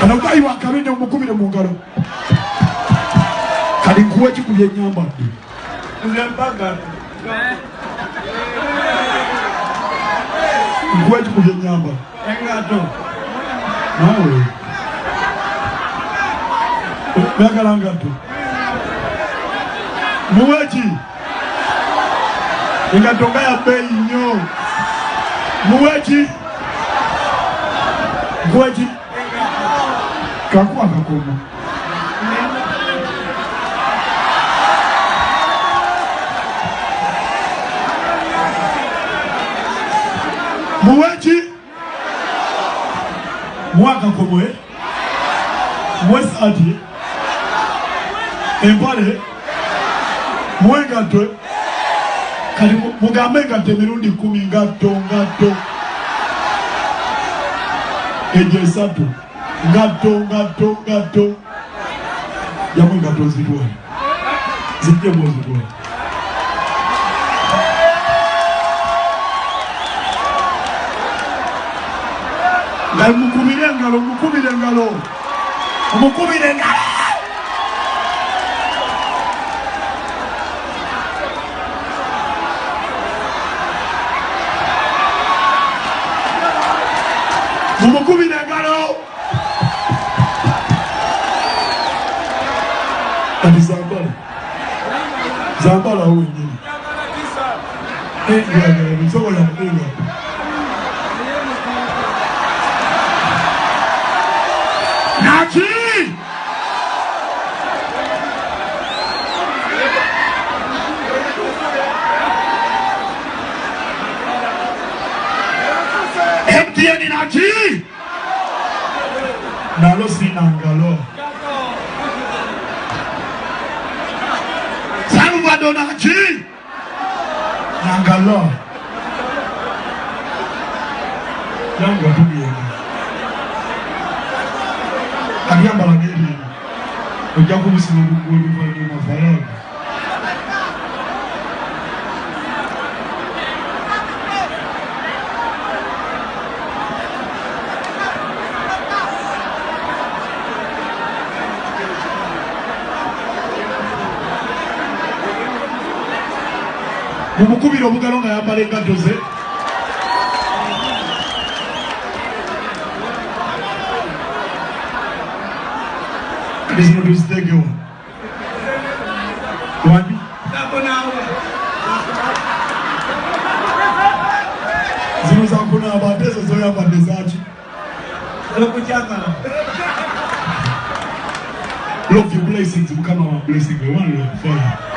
Kano bayi wakabine omukubire mu ngalo. Kali nkuwe kikubye nyambadde. Nkuwe kikubye nyambadde. Engato. Nawe. Bagala ngato. Muweki. Engato nga ya bei nnyo. Muweki. Muweki. Kakuwa kakomo. Muweki. Mwaka komwe. West Adi. Empale. Mwengatwe. Kali mugambe ngate mirundi 10 ngato. Eje satu. Ngato. Yamwe ngato zidwa. Zidye mozidwa. Ngai mukubire ngalo. Mukubire ngalo. Mumukubire ngalo. Ani Zambala wenyini. Msogola mwenga. Nachi! MTN Nachi! Nalo sinangalo. Salvador Nachi! Nangalo. Yangu watubi Kanyamba la geli. Ojabu msimu kwa mafaraga. Mumukubira obugalo nga yambala engatto ze. Zino tuzitegewo. Wadi? Zino za kunaaba ate ezo zoyambadde zaaki? Love your blessings, Mukama wa blessing. I want to fire.